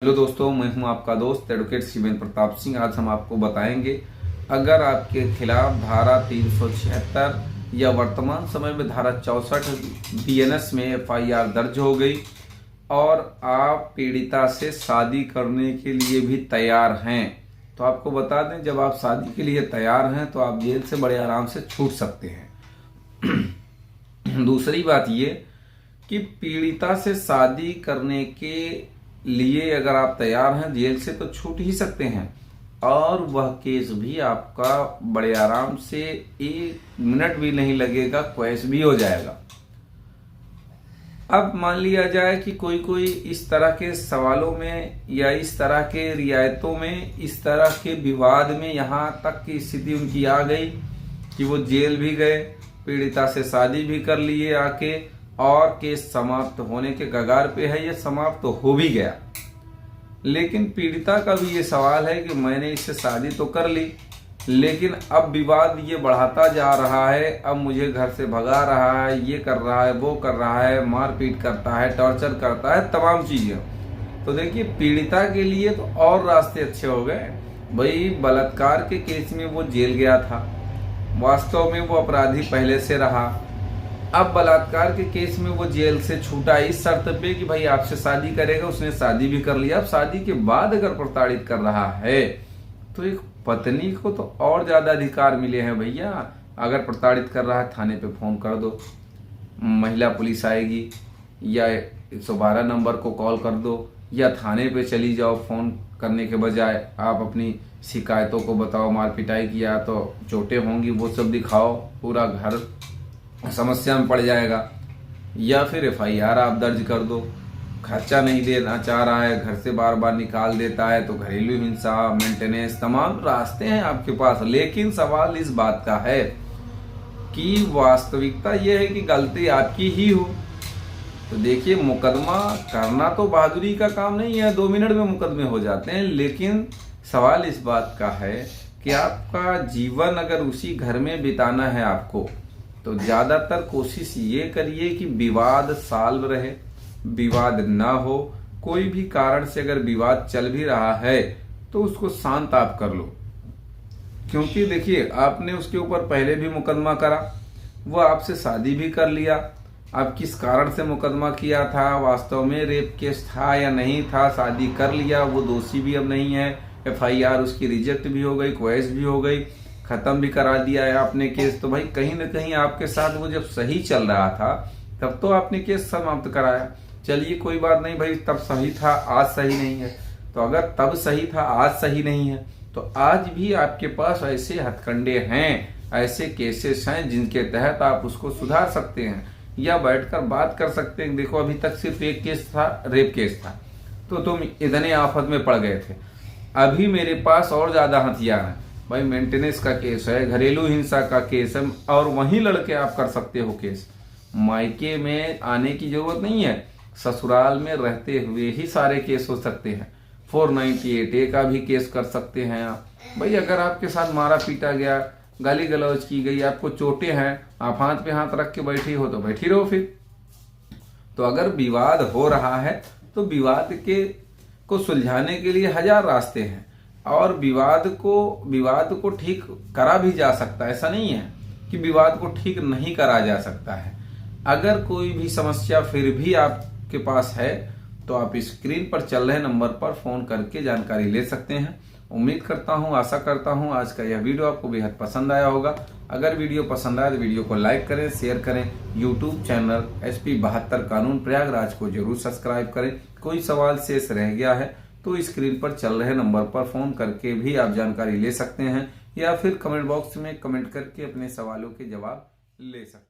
Hello दोस्तों, मैं हूं आपका दोस्त एडवोकेट शिवेंद्र प्रताप सिंह। आज हम आपको बताएंगे, अगर आपके खिलाफ धारा 376 या वर्तमान समय में धारा 64 बीएनएस में एफआईआर दर्ज हो गई और आप पीड़िता से शादी करने के लिए भी तैयार हैं, तो आपको बता दें, जब आप शादी के लिए तैयार हैं तो आप जेल से बड़े आराम से छूट सकते हैं। दूसरी बात ये कि पीड़िता से शादी करने के लिए अगर आप तैयार हैं, जेल से तो छूट ही सकते हैं और वह केस भी आपका बड़े आराम से 1 मिनट भी नहीं लगेगा, क्वैश भी हो जाएगा। अब मान लिया जाए कि कोई इस तरह के सवालों में या इस तरह के रियायतों में, इस तरह के विवाद में यहाँ तक की स्थिति उनकी आ गई कि वो जेल भी गए, पीड़िता से शादी भी कर लिए आके, और केस समाप्त होने के कगार पे है, ये समाप्त तो हो भी गया। लेकिन पीड़िता का भी ये सवाल है कि मैंने इससे शादी तो कर ली, लेकिन अब विवाद ये बढ़ाता जा रहा है, अब मुझे घर से भगा रहा है, ये कर रहा है, वो कर रहा है, मारपीट करता है, टॉर्चर करता है, तमाम चीजें। तो देखिए, पीड़िता के लिए तो और रास्ते अच्छे हो गए। भाई, बलात्कार के केस में वो जेल गया था, वास्तव में वो अपराधी पहले से रहा। अब बलात्कार के केस में वो जेल से छूटा इस शर्त पे कि भाई आपसे शादी करेगा, उसने शादी भी कर लिया। अब शादी के बाद अगर प्रताड़ित कर रहा है तो एक पत्नी को तो और ज्यादा अधिकार मिले हैं भैया। अगर प्रताड़ित कर रहा है, थाने पे फोन कर दो, महिला पुलिस आएगी, या 112 नंबर को कॉल कर दो, या थाने पे चली जाओ। फोन करने के बजाय आप अपनी शिकायतों को बताओ, मार पिटाई किया तो चोटें होंगी, वो सब दिखाओ, पूरा घर समस्या में पड़ जाएगा। या फिर एफआईआर आप दर्ज कर दो, खर्चा नहीं देना चाह रहा है, घर से बार बार निकाल देता है, तो घरेलू हिंसा, मेंटेनेंस, तमाम रास्ते हैं आपके पास। लेकिन सवाल इस बात का है कि वास्तविकता यह है कि गलती आपकी ही हो। तो देखिए, मुकदमा करना तो बहादुरी का काम नहीं है, 2 मिनट में मुकदमे हो जाते हैं। लेकिन सवाल इस बात का है कि आपका जीवन अगर उसी घर में बिताना है आपको, तो ज्यादातर कोशिश ये करिए कि विवाद सॉल्व रहे, विवाद ना हो। कोई भी कारण से अगर विवाद चल भी रहा है तो उसको शांत आप कर लो, क्योंकि देखिए, आपने उसके ऊपर पहले भी मुकदमा करा, वो आपसे शादी भी कर लिया। अब किस कारण से मुकदमा किया था, वास्तव में रेप केस था या नहीं था, शादी कर लिया, वो दोषी भी अब नहीं है, एफआईआर उसकी रिजेक्ट भी हो गई, क्वैश भी हो गई, खत्म भी करा दिया है आपने केस। तो भाई, कहीं ना कहीं आपके साथ वो जब सही चल रहा था तब तो आपने केस समाप्त कराया। चलिए, कोई बात नहीं भाई, तब सही था, आज सही नहीं है। तो अगर तब सही था, आज सही नहीं है, तो आज भी आपके पास ऐसे हथकंडे हैं, ऐसे केसेस हैं जिनके तहत आप उसको सुधार सकते हैं या बैठकर बात कर सकते हैं। देखो, अभी तक सिर्फ एक केस था, रेप केस था, तो तुम इतने आफत में पड़ गए थे। अभी मेरे पास और ज्यादा हथियार हैं भाई, मेंटेनेंस का केस है, घरेलू हिंसा का केस है, और वहीं लड़के आप कर सकते हो केस। मायके में आने की जरूरत नहीं है, ससुराल में रहते हुए ही सारे केस हो सकते हैं। 498A का भी केस कर सकते हैं आप। भाई, अगर आपके साथ मारा पीटा गया, गाली गलौज की गई, आपको चोटें हैं, आप हाथ पे हाथ रख के बैठी हो तो बैठी रहो फिर। तो अगर विवाद हो रहा है तो विवाद को सुलझाने के लिए 1000 रास्ते हैं, और विवाद को ठीक करा भी जा सकता है। ऐसा नहीं है कि विवाद को ठीक नहीं करा जा सकता है। अगर कोई भी समस्या फिर भी आपके पास है तो आप स्क्रीन पर चल रहे नंबर पर फोन करके जानकारी ले सकते हैं। उम्मीद करता हूं, आशा करता हूं आज का यह वीडियो आपको बेहद पसंद आया होगा। अगर वीडियो पसंद आया तो वीडियो को लाइक करें, शेयर करें। यूट्यूब चैनल SP 72 कानून प्रयागराज को जरूर सब्सक्राइब करें। कोई सवाल शेष रह गया है तो स्क्रीन पर चल रहे नंबर पर फोन करके भी आप जानकारी ले सकते हैं, या फिर कमेंट बॉक्स में कमेंट करके अपने सवालों के जवाब ले सकते हैं।